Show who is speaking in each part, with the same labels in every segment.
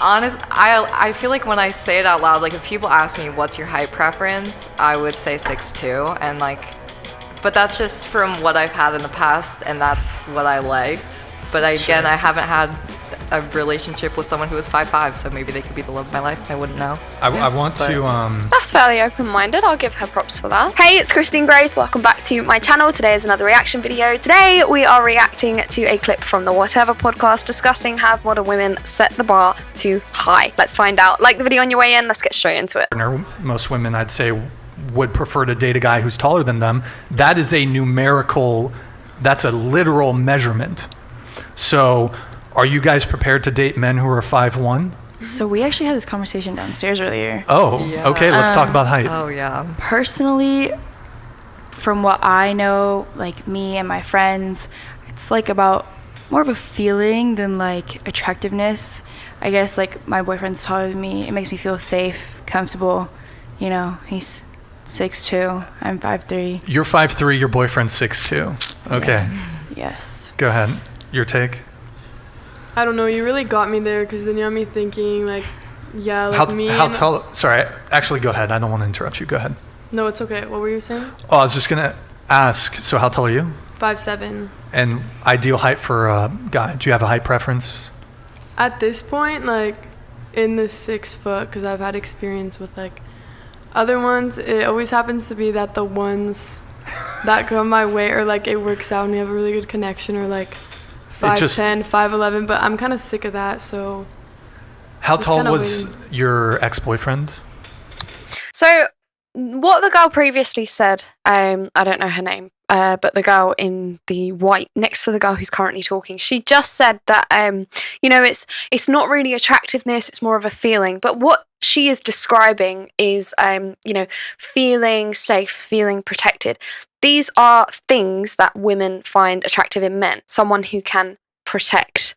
Speaker 1: I feel like when I say it out loud, like if people ask me what's your height preference, I would say 6'2", and like, but that's just from what I've had in the past, and that's what I liked. But I haven't had a relationship with someone who was 5'5", so maybe they could be the love of my life. I wouldn't know.
Speaker 2: I want to.
Speaker 3: That's fairly open-minded. I'll give her props for that. Hey, it's Christine Grace. Welcome back to my channel. Today is another reaction video. Today we are reacting to a clip from the Whatever podcast discussing how modern women set the bar too high. Let's find out. Like the video on your way in. Let's get straight into it.
Speaker 2: Most women, I'd say, would prefer to date a guy who's taller than them. That is a numerical. That's a literal measurement. So. Are you guys prepared to date men who are 5'1"?
Speaker 4: So we actually had this conversation downstairs earlier.
Speaker 2: Oh, yeah. Okay, let's talk about height.
Speaker 1: Oh, yeah.
Speaker 4: Personally, from what I know, like me and my friends, it's like about more of a feeling than like attractiveness. I guess like my boyfriend's taller than me. It makes me feel safe, comfortable. You know, he's 6'2", I'm 5'3".
Speaker 2: You're 5'3", your boyfriend's 6'2". Okay.
Speaker 4: Yes.
Speaker 2: Go ahead. Your take?
Speaker 5: I don't know, you really got me there because then you have me thinking like, yeah, like
Speaker 2: how tall? Sorry, actually go ahead. I don't want to interrupt you. Go ahead.
Speaker 5: No, it's okay. What were you saying?
Speaker 2: Oh, I was just going to ask, so how tall are you?
Speaker 5: 5'7".
Speaker 2: And ideal height for a guy? Do you have a height preference?
Speaker 5: At this point, like in the 6 foot, because I've had experience with like other ones, it always happens to be that the ones that come my way or like it works out and we have a really good connection or like 5'10", 5'11", but I'm kind of sick of that, so...
Speaker 2: How tall was your ex-boyfriend?
Speaker 3: So, what the girl previously said, I don't know her name, but the girl in the white next to the girl who's currently talking, she just said that, you know, it's not really attractiveness, it's more of a feeling, but what she is describing is, you know, feeling safe, feeling protected. These are things that women find attractive in men. Someone who can protect,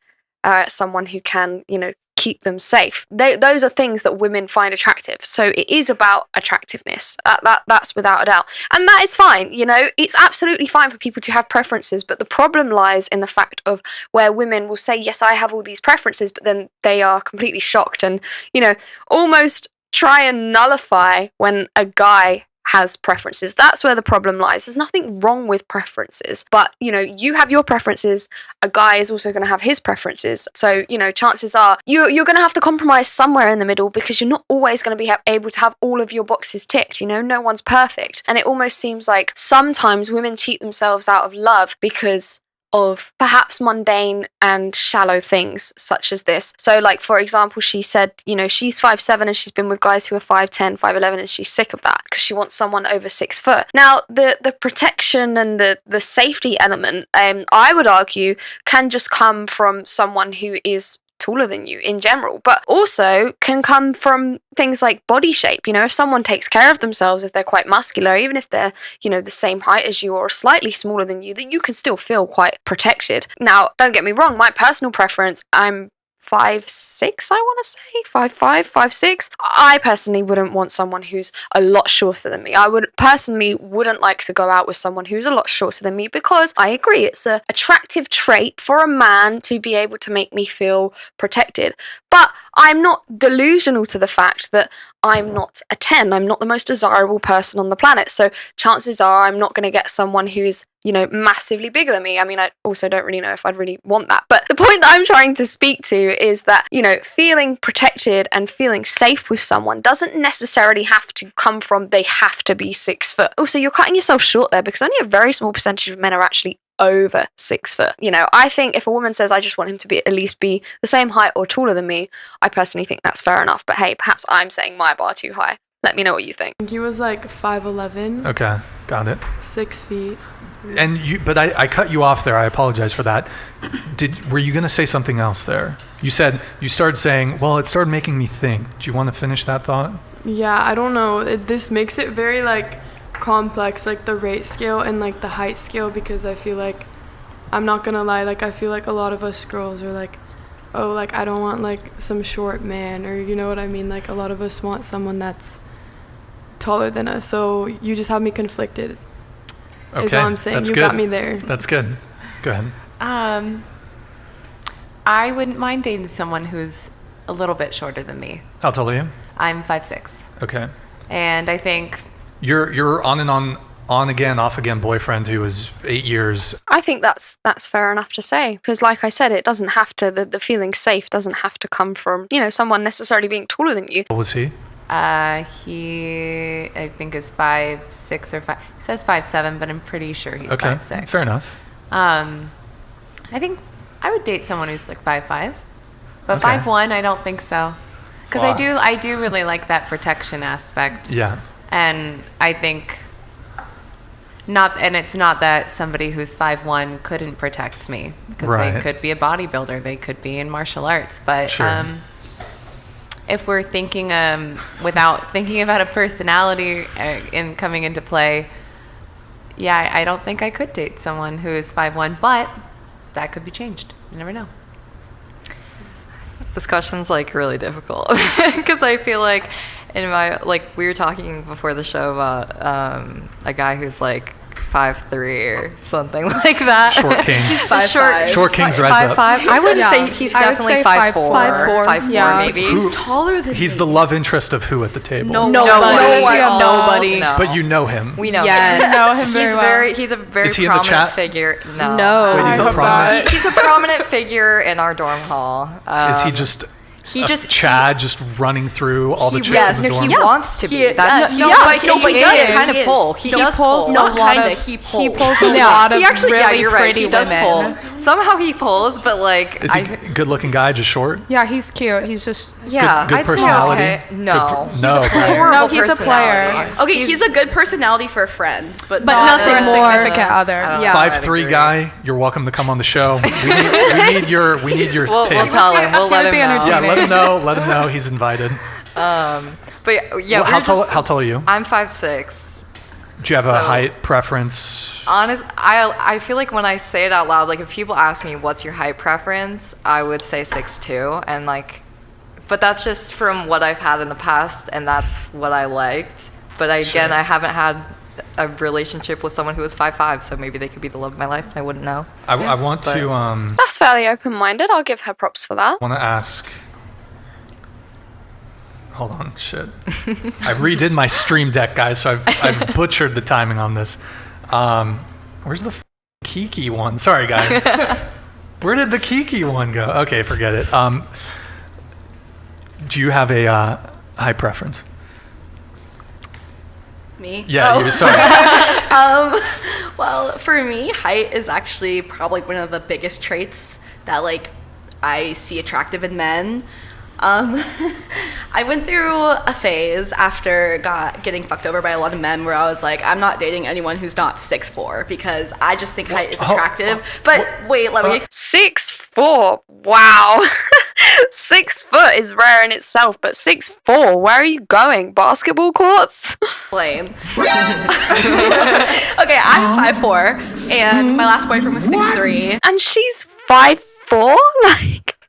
Speaker 3: someone who can, you know, keep them safe. Those are things that women find attractive. So it is about attractiveness. That's without a doubt. And that is fine. You know, it's absolutely fine for people to have preferences. But the problem lies in the fact of where women will say, yes, I have all these preferences, but then they are completely shocked and, you know, almost try and nullify when a guy has preferences. That's where the problem lies. There's nothing wrong with preferences, but you know, you have your preferences, a guy is also going to have his preferences, so you know, chances are you're going to have to compromise somewhere in the middle because you're not always going to be able to have all of your boxes ticked. You know, no one's perfect, and it almost seems like sometimes women cheat themselves out of love because of perhaps mundane and shallow things such as this. So like, for example, she said, you know, she's 5'7" and she's been with guys who are 5'10", 5'11", and she's sick of that because she wants someone over 6 foot. Now, the protection and the safety element, I would argue, can just come from someone who is taller than you in general, but also can come from things like body shape. You know, if someone takes care of themselves, if they're quite muscular, even if they're, you know, the same height as you or slightly smaller than you, that you can still feel quite protected. Now, don't get me wrong, my personal preference, I'm 5'6", I want to say, 5'5", 5'6". I personally wouldn't want someone who's a lot shorter than me. I wouldn't like to go out with someone who's a lot shorter than me because I agree, it's an attractive trait for a man to be able to make me feel protected. But I'm not delusional to the fact that I'm not a 10. I'm not the most desirable person on the planet. So chances are I'm not going to get someone who is, you know, massively bigger than me. I mean, I also don't really know if I'd really want that. But the point that I'm trying to speak to is that, you know, feeling protected and feeling safe with someone doesn't necessarily have to come from they have to be 6 foot. Also, you're cutting yourself short there because only a very small percentage of men are actually over 6 foot. You know, I think if a woman says I just want him to be at least be the same height or taller than me, I personally think that's fair enough. But hey, perhaps I'm setting my bar too high. Let me know what you think.
Speaker 5: He was like 5'11".
Speaker 2: Okay, got it.
Speaker 5: 6 feet.
Speaker 2: And but I cut you off there. I apologize for that. Were you going to say something else there? You started saying, well, it started making me think. Do you want to finish that thought?
Speaker 5: Yeah, I don't know. This makes it very like complex, like the rate scale and like the height scale, because I feel like, I'm not gonna lie, like I feel like a lot of us girls are like, oh, like I don't want like some short man, or you know what I mean, like a lot of us want someone that's taller than us. So you just have me conflicted.
Speaker 2: Okay,
Speaker 5: is all I'm saying.
Speaker 2: That's
Speaker 5: you
Speaker 2: good.
Speaker 5: got me there.
Speaker 2: That's good. Go ahead.
Speaker 6: I wouldn't mind dating someone who's a little bit shorter than me.
Speaker 2: How tall are you?
Speaker 6: I'm 5'6".
Speaker 2: Okay.
Speaker 6: And I think
Speaker 2: You're on and on again, off again boyfriend who was 8 years.
Speaker 3: I think that's fair enough to say, because like I said, it doesn't have to, the feeling safe doesn't have to come from, someone necessarily being taller than you.
Speaker 2: What was he?
Speaker 6: he, I think, is 5'6" or 5. He says 5'7", but I'm pretty sure he's
Speaker 2: Okay,
Speaker 6: 5'6".
Speaker 2: fair enough.
Speaker 6: I think I would date someone who's like 5'5", but
Speaker 2: Okay.
Speaker 6: 5'1", I don't think so. Because
Speaker 2: Wow.
Speaker 6: I do really like that protection aspect.
Speaker 2: Yeah.
Speaker 6: And I think it's not that somebody who's 5'1" couldn't protect me, because
Speaker 2: Right.
Speaker 6: they could be a bodybuilder, they could be in martial arts, but
Speaker 2: Sure.
Speaker 6: if we're thinking without thinking about a personality in coming into play, yeah, I don't think I could date someone who is 5'1", but that could be changed. You never know.
Speaker 1: This question's like really difficult because I feel like we were talking before the show about a guy who's like 5'3" or something like that.
Speaker 2: Short Kings. Short Kings rise up.
Speaker 1: 5'5". I wouldn't
Speaker 5: Yeah.
Speaker 1: say he's
Speaker 5: I would
Speaker 1: definitely
Speaker 5: say
Speaker 1: 5'4".
Speaker 5: 5'4",
Speaker 1: 5'4",
Speaker 5: yeah.
Speaker 1: maybe.
Speaker 2: Who-
Speaker 5: Taller than
Speaker 2: He's the love interest of who at the table?
Speaker 5: Nobody.
Speaker 1: No.
Speaker 2: But you know him.
Speaker 1: We know
Speaker 5: Yes.
Speaker 1: him.
Speaker 5: We know him very well.
Speaker 1: He's a very
Speaker 2: Is he in the
Speaker 1: prominent
Speaker 2: chat?
Speaker 1: figure. No.
Speaker 5: No.
Speaker 2: Wait, he's
Speaker 5: I
Speaker 2: a
Speaker 5: hope
Speaker 2: prominent.
Speaker 1: He's a prominent figure in our dorm hall.
Speaker 2: Is he just
Speaker 1: he just
Speaker 2: Chad just running through all the chicks
Speaker 1: yes,
Speaker 2: in the dorm?
Speaker 1: he wants to be.
Speaker 7: He-
Speaker 1: That's
Speaker 7: yes.
Speaker 1: no,
Speaker 7: Yeah,
Speaker 1: but
Speaker 7: no, but
Speaker 1: he
Speaker 7: he
Speaker 1: does
Speaker 7: is.
Speaker 1: kind of
Speaker 7: He is.
Speaker 1: pull. He does
Speaker 7: pulls
Speaker 1: pull.
Speaker 7: not
Speaker 5: a lot
Speaker 7: kinda,
Speaker 5: of-
Speaker 7: he
Speaker 5: He
Speaker 7: pulls.
Speaker 5: pulls a
Speaker 1: Yeah,
Speaker 5: lot of
Speaker 1: he actually,
Speaker 5: really
Speaker 1: yeah, you're right.
Speaker 5: pretty
Speaker 1: He does
Speaker 5: women.
Speaker 1: pull. Somehow he pulls, but like
Speaker 2: Is he a good-looking guy, just short?
Speaker 5: Yeah, he's cute. He's just
Speaker 1: yeah,
Speaker 2: good
Speaker 1: I'd say
Speaker 2: personality?
Speaker 1: okay. No,
Speaker 2: No, right.
Speaker 1: horrible
Speaker 5: No, he's a player.
Speaker 1: personality.
Speaker 7: Okay, he's a good personality for a friend, but
Speaker 5: but
Speaker 7: not
Speaker 5: nothing
Speaker 7: for a
Speaker 5: more.
Speaker 7: significant
Speaker 5: Other.
Speaker 1: I don't know.
Speaker 5: Yeah.
Speaker 1: I'd
Speaker 2: 5'3"
Speaker 1: agree.
Speaker 2: guy, you're welcome to come on the show. We need your
Speaker 1: We'll
Speaker 2: take.
Speaker 1: tell him. We'll
Speaker 5: He
Speaker 1: let
Speaker 5: would
Speaker 1: him
Speaker 5: be
Speaker 1: know.
Speaker 2: Yeah,
Speaker 5: entertaining.
Speaker 2: let him know. Let him know he's invited.
Speaker 1: But yeah,
Speaker 2: Well, how tall are you?
Speaker 1: I'm 5'6".
Speaker 2: Do you have a
Speaker 1: so-
Speaker 2: height preference?
Speaker 1: I feel like when I say it out loud, like if people ask me what's your height preference, I would say 6'2", and but that's just from what I've had in the past, and that's what I liked. But I haven't had a relationship with someone who was 5'5", so maybe they could be the love of my life, and I wouldn't know.
Speaker 2: I want
Speaker 1: but-
Speaker 2: to
Speaker 3: That's fairly open-minded. I'll give her props for that.
Speaker 2: ask. Hold on, shit. I redid my stream deck, guys, so I've butchered the timing on this. Where's the Kiki one? Sorry, guys. Where did the Kiki one go? Okay, forget it. Do you have a height preference?
Speaker 7: Me?
Speaker 2: Yeah,
Speaker 7: Oh.
Speaker 2: you. Sorry.
Speaker 7: Well, for me, height is actually probably one of the biggest traits that I see attractive in men. I went through a phase after getting fucked over by a lot of men where I was like, I'm not dating anyone who's not 6'4", because I just think height is attractive. But wait, let me
Speaker 3: 6'4". Wow. 6 foot is rare in itself, but 6'4", where are you going? Basketball courts?
Speaker 7: explain. Okay, I'm 5'4", and my last boyfriend was 6'3".
Speaker 3: And she's 5'4"?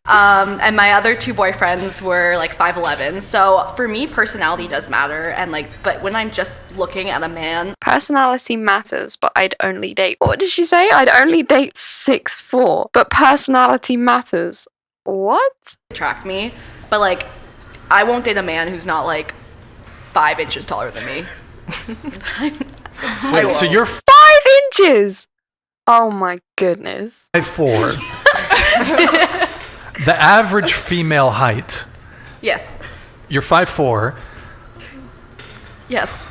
Speaker 7: And my other two boyfriends were 5'11". So for me, personality does matter, and but when I'm just looking at a man,
Speaker 3: Personality matters, but I'd only date. What did she say? I'd only date 6'4", but personality matters. What?
Speaker 7: attract me, but I won't date a man who's not 5 inches taller than me.
Speaker 2: Wait, so you're
Speaker 3: 5 inches? Oh my goodness.
Speaker 2: 5'4". The average female height.
Speaker 7: Yes,
Speaker 2: You're 5'4",
Speaker 7: yes,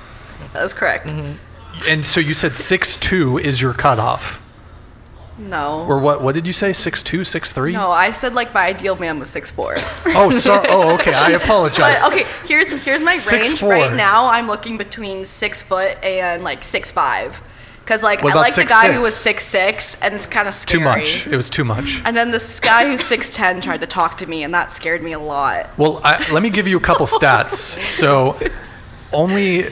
Speaker 7: that is correct.
Speaker 2: and so you said 6'2" is your cutoff.
Speaker 7: No.
Speaker 2: Or what did you say? 6'2", 6'3"?
Speaker 7: No, I said my ideal man was 6'4".
Speaker 2: Oh, sorry. Oh, okay. I apologize.
Speaker 7: But okay, here's my range
Speaker 2: 6'4".
Speaker 7: right now. I'm looking between 6 foot and 6'5", because I
Speaker 2: What about
Speaker 7: like the guy who
Speaker 2: 6'6"?
Speaker 7: was 6'6", and it's kind of
Speaker 2: Too
Speaker 7: scary.
Speaker 2: much. It was too much.
Speaker 7: And then this guy who's 6'10" tried to talk to me, and that scared me a lot.
Speaker 2: Well, let me give you a couple stats. So, only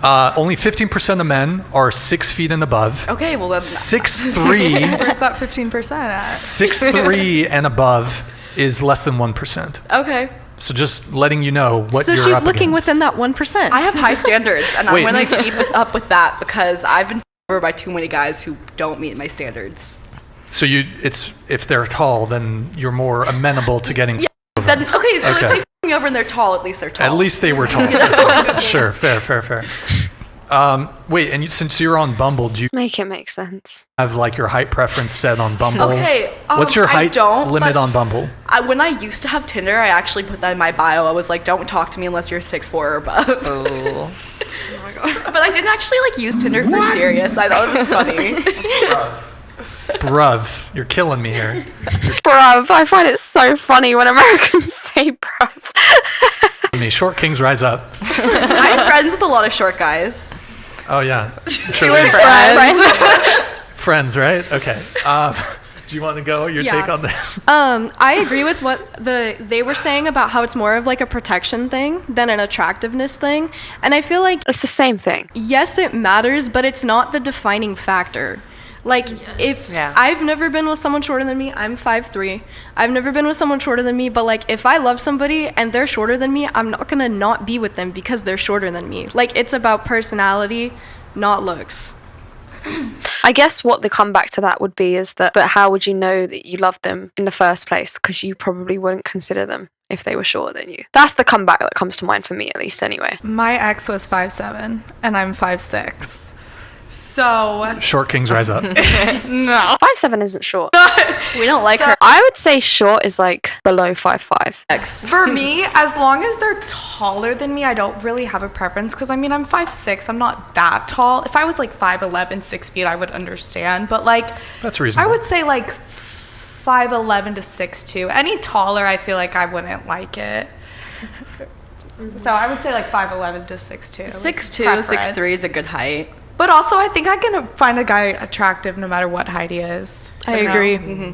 Speaker 2: 15% of men are 6 feet and above.
Speaker 7: Okay, well then.
Speaker 2: 6'3",
Speaker 5: Where's that 15% at?
Speaker 2: 6'3" and above is less than 1%.
Speaker 7: Okay.
Speaker 2: So just letting you know what
Speaker 8: So
Speaker 2: you're
Speaker 8: she's
Speaker 2: up
Speaker 8: looking
Speaker 2: against.
Speaker 8: within that 1%.
Speaker 7: I have high standards, and
Speaker 2: Wait.
Speaker 7: I'm gonna keep up with that because I've been over by too many guys who don't meet my standards.
Speaker 2: So if they're tall, then you're more amenable to getting. over.
Speaker 7: Then, okay, so
Speaker 2: Okay.
Speaker 7: if they f me over and they're tall, at least they're tall.
Speaker 2: At least they were tall. Sure, fair. Wait, and since you're on Bumble, do you
Speaker 3: Make it make sense.
Speaker 2: have like your height preference set on Bumble?
Speaker 7: Okay,
Speaker 2: What's your
Speaker 7: I
Speaker 2: height
Speaker 7: don't,
Speaker 2: limit
Speaker 7: but
Speaker 2: on Bumble?
Speaker 7: when I used to have Tinder, I actually put that in my bio. I was like, don't talk to me unless you're 6'4" or above.
Speaker 1: Oh.
Speaker 7: But I didn't actually like use Tinder for serious. I thought it was funny.
Speaker 2: Bruv, you're killing me here.
Speaker 3: Bruv, I find it so funny when Americans say bruv.
Speaker 2: Short kings rise up.
Speaker 7: I'm friends with a lot of short guys.
Speaker 2: Oh yeah, sure.
Speaker 7: We're
Speaker 2: Friends, right? Okay. Do you want to go? Your
Speaker 8: Yeah.
Speaker 2: take on this?
Speaker 8: I agree with what they were saying about how it's more of like a protection thing than an attractiveness thing. And I feel like,
Speaker 3: It's the same thing.
Speaker 8: yes, it matters, but it's not the defining factor. Like,
Speaker 6: Yeah.
Speaker 8: I've never been with someone shorter than me. I'm 5'3". I've never been with someone shorter than me, but like, if I love somebody and they're shorter than me, I'm not gonna not be with them because they're shorter than me. Like, it's about personality, not looks.
Speaker 3: I guess what the comeback to that would be is that, but how would you know that you love them in the first place? Because you probably wouldn't consider them if they were shorter than you. That's the comeback that comes to mind for me, at least, anyway.
Speaker 9: My ex was 5'7", and I'm 5'6". So,
Speaker 2: Short kings rise up.
Speaker 9: no.
Speaker 3: 5'7" isn't short.
Speaker 7: We don't like her
Speaker 3: I would say short is like below 5'5".
Speaker 7: ex.
Speaker 9: For me, as long as they're taller than me, I don't really have a preference. Because, I mean, I'm 5'6". I'm not that tall. If I was like 5'11", 6 feet, I would understand. But, like,
Speaker 2: That's reasonable.
Speaker 9: I would say like 5'11" to 6'2". Any taller, I feel like I wouldn't like it. So I would say like 5'11" to 6'2".
Speaker 7: 6'2",
Speaker 9: Preference.
Speaker 7: 6'3" is a good height.
Speaker 9: But also, I think I can find a guy attractive no matter what height he is.
Speaker 8: I
Speaker 9: You know?
Speaker 8: agree.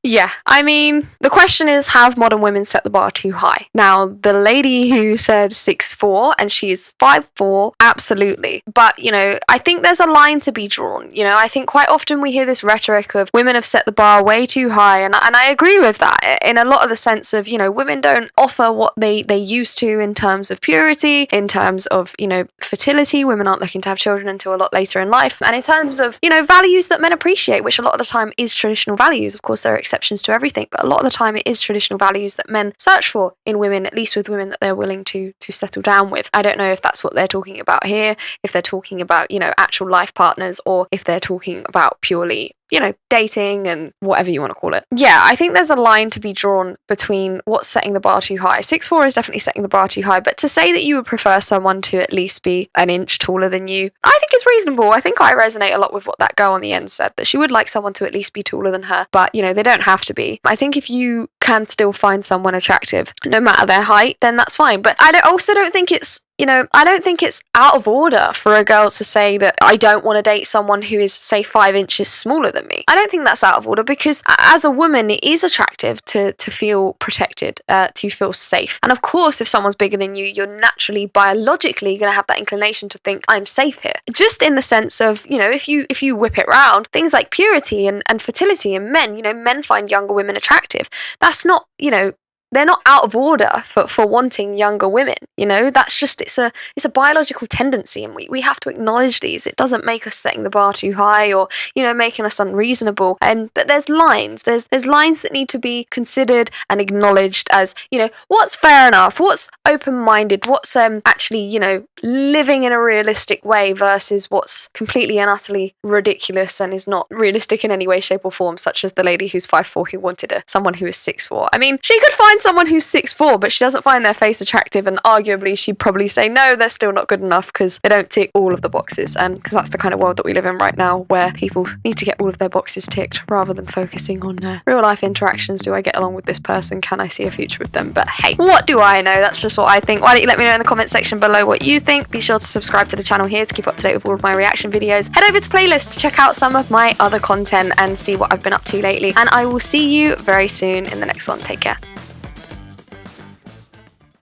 Speaker 3: Yeah, I mean, the question is, have modern women set the bar too high? Now, the lady who said 6'4", and she is 5'4", absolutely. But, you know, I think there's a line to be drawn. You know, I think quite often we hear this rhetoric of women have set the bar way too high, and I agree with that in a lot of the sense of, you know, women don't offer what they used to in terms of purity, in terms of, you know, fertility. Women aren't looking to have children until a lot later in life. And in terms of, you know, values that men appreciate, which a lot of the time is traditional values. Of course, there are exceptions to everything, but a lot of the time it is traditional values that men search for in women, at least with women that they're willing to settle down with. I don't know if that's what they're talking about here, if they're talking about, you know, actual life partners, or if they're talking about purely, you know, dating and whatever you want to call it. Yeah, I think there's a line to be drawn between what's setting the bar too high. 6'4" is definitely setting the bar too high, but to say that you would prefer someone to at least be an inch taller than you, I think it's reasonable. I think I resonate a lot with what that girl on the end said, that she would like someone to at least be taller than her, but, you know, they don't have to be. I think if you can still find someone attractive, no matter their height, then that's fine. But also don't think it's, you know, I don't think it's out of order for a girl to say that I don't want to date someone who is, say, 5 inches smaller than me. I don't think that's out of order, because as a woman, it is attractive to feel protected, to feel safe. And of course, if someone's bigger than you, you're naturally, biologically going to have that inclination to think, I'm safe here. Just in the sense of, you know, if you whip it round, things like purity and fertility in men, you know, men find younger women attractive. That's not, you know, they're not out of order for wanting younger women, you know. That's just, it's a biological tendency, and we have to acknowledge these. It doesn't make us setting the bar too high, or, you know, making us unreasonable. But there's lines. There's lines that need to be considered and acknowledged as, you know, what's fair enough, what's open-minded, what's actually, you know, living in a realistic way versus what's completely and utterly ridiculous and is not realistic in any way, shape, or form, such as the lady who's 5'4" who wanted someone who is 6'4". I mean, she could find someone who's 6'4", but she doesn't find their face attractive, and arguably she'd probably say no, they're still not good enough because they don't tick all of the boxes. And because that's the kind of world that we live in right now, where people need to get all of their boxes ticked rather than focusing on real life interactions. Do I get along with this person? Can I see a future with them? But hey, what do I know? That's just what I think. Why don't you let me know in the comment section below what you think? Be sure to subscribe to the channel here to keep up to date with all of my reaction videos. Head over to playlists to check out some of my other content and see what I've been up to lately, and I will see you very soon in the next one. Take care.